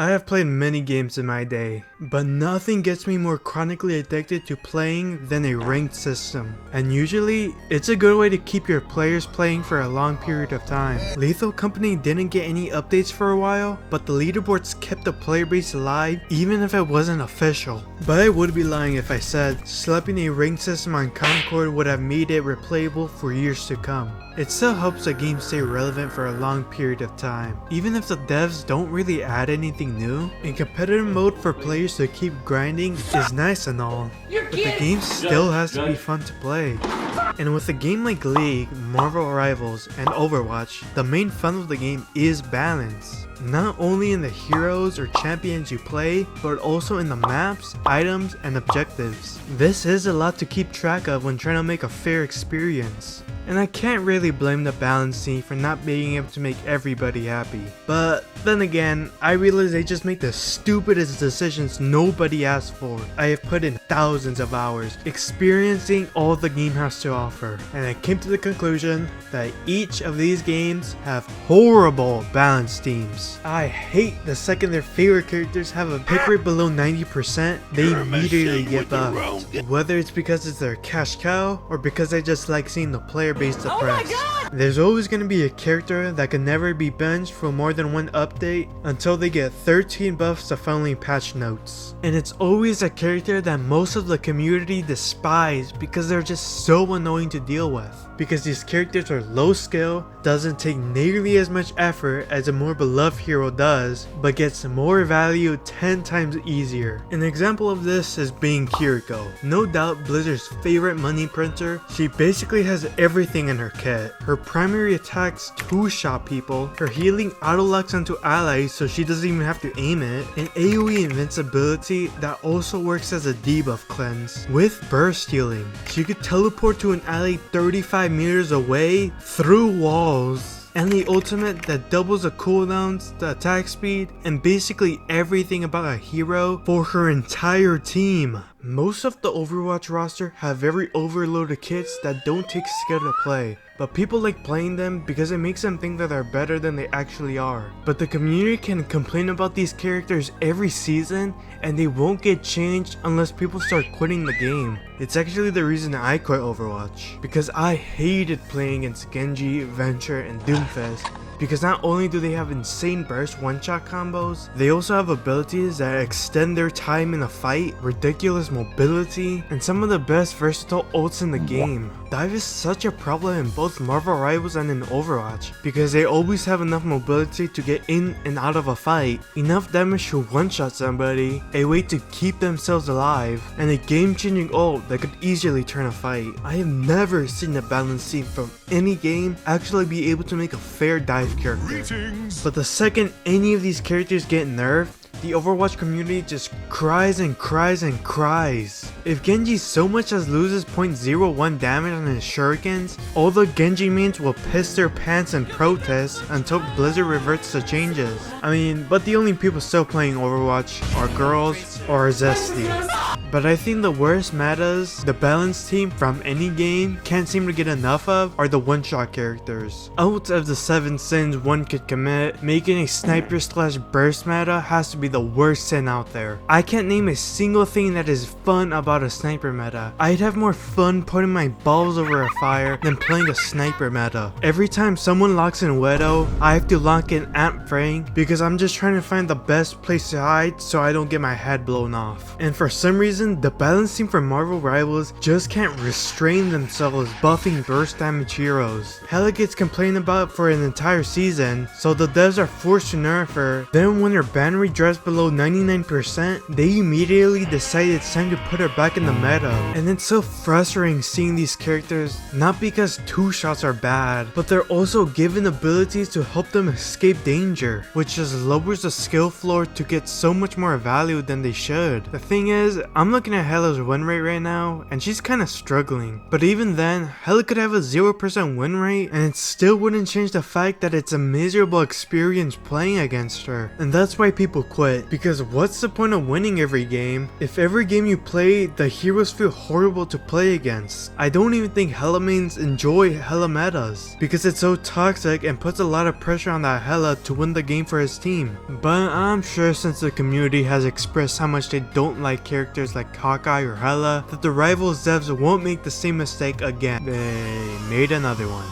I have played many games in my day, but nothing gets me more chronically addicted to playing than a ranked system. And usually, it's a good way to keep your players playing for a long period of time. Lethal Company didn't get any updates for a while, but the leaderboards kept the player base alive even if it wasn't official. But I would be lying if I said slapping a ranked system on Concord would have made it replayable for years to come. It still helps the game stay relevant for a long period of time. Even if the devs don't really add anything new, a competitive mode for players to keep grinding is nice and all, but the game still has to be fun to play. And with a game like League, Marvel Rivals, and Overwatch, the main fun of the game is balance. Not only in the heroes or champions you play, but also in the maps, items, and objectives. This is a lot to keep track of when trying to make a fair experience. And I can't really blame the balance team for not being able to make everybody happy. But then again, I realize they just make the stupidest decisions nobody asked for. I have put in thousands of hours experiencing all the game has to offer, and I came to the conclusion that each of these games have horrible balance teams. I hate the second their favorite characters have a pick rate below 90%, they immediately get buffed. Whether it's because it's their cash cow or because I just like seeing the player base depressed. There's always going to be a character that can never be benched for more than one update until they get 13 buffs to finally patch notes. And it's always a character that most of the community despise because they're just so annoying to deal with. Because these characters are low skill, doesn't take nearly as much effort as a more beloved hero does, but gets more value 10 times easier. An example of this is being Kiriko. No doubt Blizzard's favorite money printer, she basically has everything in her kit. Her primary attacks two-shot people, her healing auto-locks onto allies so she doesn't even have to aim it, and AoE invincibility that also works as a debuff cleanse. With burst healing, she could teleport to an ally 35 meters away through walls, and the ultimate that doubles the cooldowns, the attack speed, and basically everything about a hero for her entire team. Most of the Overwatch roster have very overloaded kits that don't take skill to play, but people like playing them because it makes them think that they're better than they actually are. But the community can complain about these characters every season and they won't get changed unless people start quitting the game. It's actually the reason I quit Overwatch, because I hated playing against Genji, Venture, and Doomfist. Because not only do they have insane burst one-shot combos, they also have abilities that extend their time in a fight, ridiculous mobility, and some of the best versatile ults in the game. Dive is such a problem in both Marvel Rivals and in Overwatch, because they always have enough mobility to get in and out of a fight, enough damage to one-shot somebody, a way to keep themselves alive, and a game-changing ult that could easily turn a fight. I have never seen a balance team from any game actually be able to make a fair dive character. But the second any of these characters get nerfed, the Overwatch community just cries and cries and cries. If Genji so much as loses 0.01 damage on his shurikens, all the Genji mains will piss their pants and protest until Blizzard reverts the changes. But the only people still playing Overwatch are girls or Zesty. But I think the worst metas the balance team from any game can't seem to get enough of are the one-shot characters. Out of the 7 sins one could commit, making a sniper slash burst meta has to be the worst sin out there. I can't name a single thing that is fun about a sniper meta. I'd have more fun putting my balls over a fire than playing a sniper meta. Every time someone locks in Widow, I have to lock in Amp Frank because I'm just trying to find the best place to hide so I don't get my head blown off. And for some reason, the balance team for Marvel Rivals just can't restrain themselves buffing burst damage heroes. Hell, it gets complained about for an entire season, so the devs are forced to nerf her. Then when her ban rate drops below 99%, they immediately decide it's time to put her back in the meta. And it's so frustrating seeing these characters, not because two shots are bad, but they're also given abilities to help them escape danger, which just lowers the skill floor to get so much more value than they should. The thing is, I'm I'm looking at Hella's win rate right now, and she's kinda struggling. But even then, Hella could have a 0% win rate, and it still wouldn't change the fact that it's a miserable experience playing against her. And that's why people quit, because what's the point of winning every game if every game you play, the heroes feel horrible to play against? I don't even think Hella mains enjoy Hella metas, because it's so toxic and puts a lot of pressure on that Hella to win the game for his team. But I'm sure since the community has expressed how much they don't like characters like Hawkeye or Hella, that the Rivals devs won't make the same mistake again. They made another one.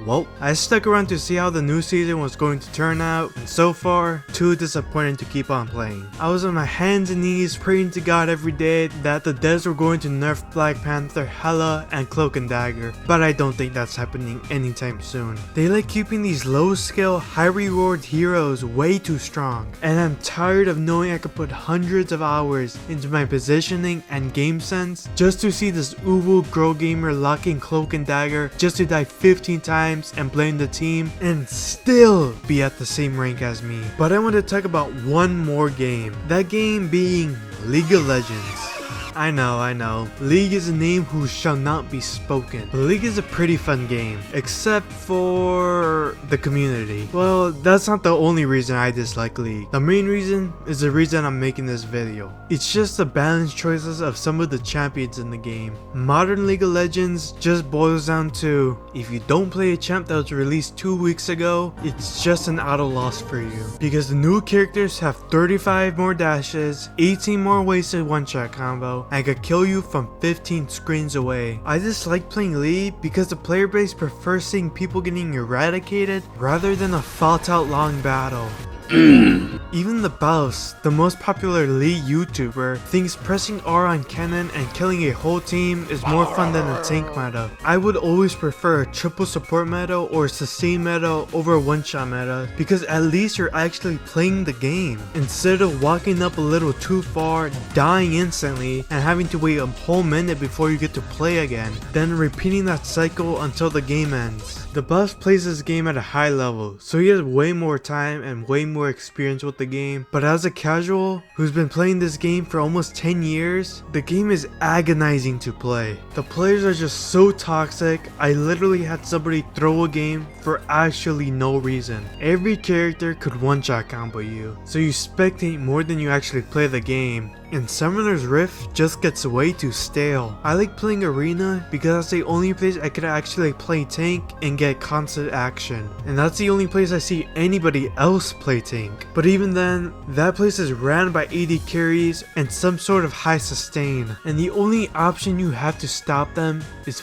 Well, I stuck around to see how the new season was going to turn out, and so far, too disappointing to keep on playing. I was on my hands and knees praying to God every day that the devs were going to nerf Black Panther, Hella, and Cloak and Dagger, but I don't think that's happening anytime soon. They like keeping these low skill, high reward heroes way too strong, and I'm tired of knowing I could put hundreds of hours into my positioning and game sense just to see this uwu girl gamer locking Cloak and Dagger just to die 15 times and blame the team and still be at the same rank as me. But I want to talk about one more game. That game being League of Legends. I know, League is a name who shall not be spoken. League is a pretty fun game, except for the community. Well, that's not the only reason I dislike League. The main reason is the reason I'm making this video. It's just the balanced choices of some of the champions in the game. Modern League of Legends just boils down to, if you don't play a champ that was released 2 weeks ago, it's just an auto loss for you. Because the new characters have 35 more dashes, 18 more ways to one-shot combo, and could kill you from 15 screens away. I just like playing League because the player base prefers seeing people getting eradicated rather than a fought out long battle. Even the Boss, the most popular League YouTuber, thinks pressing R on cannon and killing a whole team is more fun than a tank meta. I would always prefer a triple support meta or sustain meta over a one-shot meta, because at least you're actually playing the game, instead of walking up a little too far, dying instantly, and having to wait a whole minute before you get to play again, then repeating that cycle until the game ends. The Boss plays this game at a high level, so he has way more time and way more experience with the game, but as a casual who's been playing this game for almost 10 years, the game is agonizing to play. The players are just so toxic. I literally had somebody throw a game for actually no reason. Every character could one-shot combo you, so you spectate more than you actually play the game, and Summoner's Rift just gets way too stale. I like playing Arena because that's the only place I could actually play tank and get constant action, and that's the only place I see anybody else play tank. But even then, that place is ran by AD carries and some sort of high sustain, and the only option you have to stop them is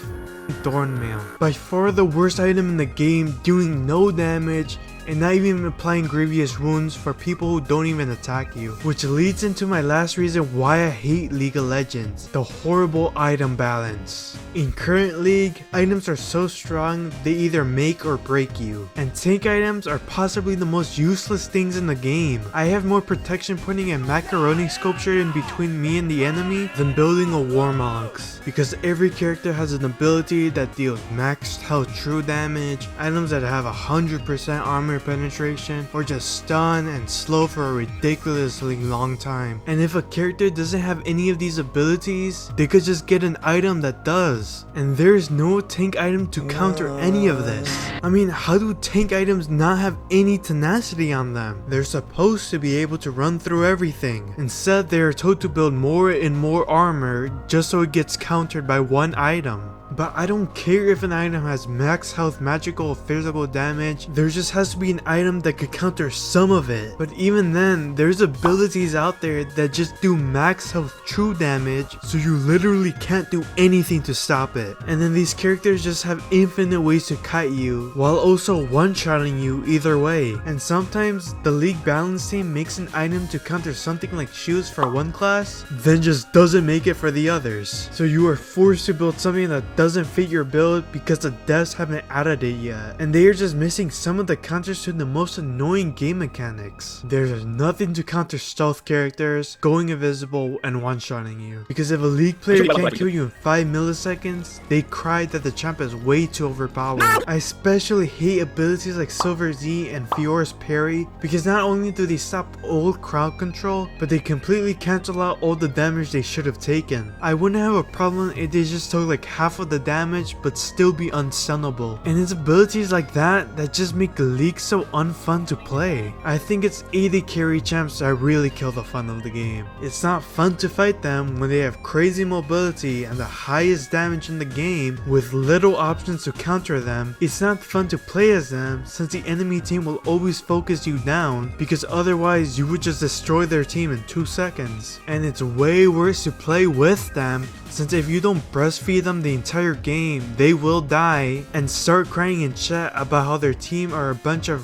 Thornmail. By far the worst item in the game, doing no damage and not even applying grievous wounds for people who don't even attack you. Which leads into my last reason why I hate League of Legends: the horrible item balance. In current League, items are so strong they either make or break you, and tank items are possibly the most useless things in the game. I have more protection putting a macaroni sculpture in between me and the enemy than building a Warmogs, because every character has an ability that deals maxed health true damage, items that have 100% armor penetration, or just stun and slow for a ridiculously long time. And if a character doesn't have any of these abilities, they could just get an item that does, and there's no tank item to counter any of this. I mean, how do tank items not have any tenacity on them? They're supposed to be able to run through everything. Instead, they are told to build more and more armor just so it gets countered by one item. But I don't care if an item has max health, magical, or physical damage. There just has to be an item that could counter some of it. But even then, there's abilities out there that just do max health true damage, so you literally can't do anything to stop it. And then these characters just have infinite ways to kite you, while also one-shotting you either way. And sometimes, the League balance team makes an item to counter something like shields for one class, then just doesn't make it for the others. So you are forced to build something that doesn't fit your build because the devs haven't added it yet, and they are just missing some of the counters to the most annoying game mechanics. There's nothing to counter stealth characters, going invisible, and one-shotting you. Because if a League player can't kill you in 5 milliseconds, they cry that the champ is way too overpowered. I especially hate abilities like Silver Z and Fiora's parry, because not only do they stop all crowd control, but they completely cancel out all the damage they should have taken. I wouldn't have a problem if they just took like half of the damage but still be unstunnable. And it's abilities like that that just make League so unfun to play. I think it's AD carry champs that really kill the fun of the game. It's not fun to fight them when they have crazy mobility and the highest damage in the game with little options to counter them. It's not fun to play as them since the enemy team will always focus you down, because otherwise you would just destroy their team in 2 seconds. And it's way worse to play with them, since if you don't breastfeed them the entire game, they will die and start crying in chat about how their team are a bunch of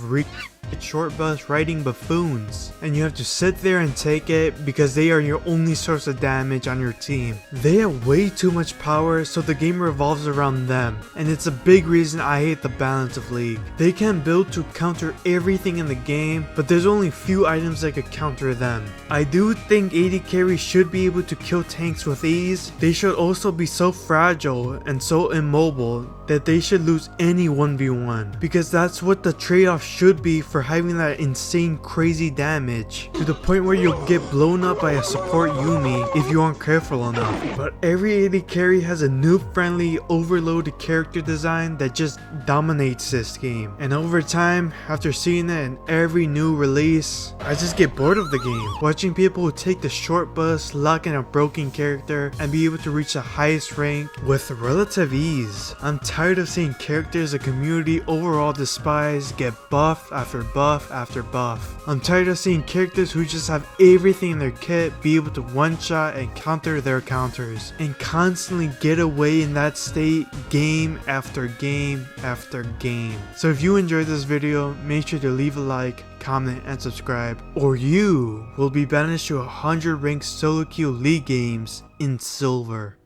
short bus riding buffoons, and you have to sit there and take it because they are your only source of damage on your team. They have way too much power, so the game revolves around them, and it's a big reason I hate the balance of League. They can build to counter everything in the game, but there's only few items that could counter them. I do think AD carry should be able to kill tanks with ease. They should also be so fragile and so immobile that they should lose any 1v1, because that's what the trade-off should be for having that insane crazy damage, to the point where you'll get blown up by a support Yumi if you aren't careful enough. But every AD carry has a noob friendly overloaded character design that just dominates this game, and over time, after seeing it in every new release, I just get bored of the game. Watching people who take the short bus, lock in a broken character, and be able to reach the highest rank with relative ease. I'm tired of seeing characters the community overall despise get buff after buff after buff. I'm tired of seeing characters who just have everything in their kit be able to one-shot and counter their counters, and constantly get away in that state game after game after game. So if you enjoyed this video, make sure to leave a like, comment, and subscribe, or you will be banished to 100 ranked solo queue League games in silver.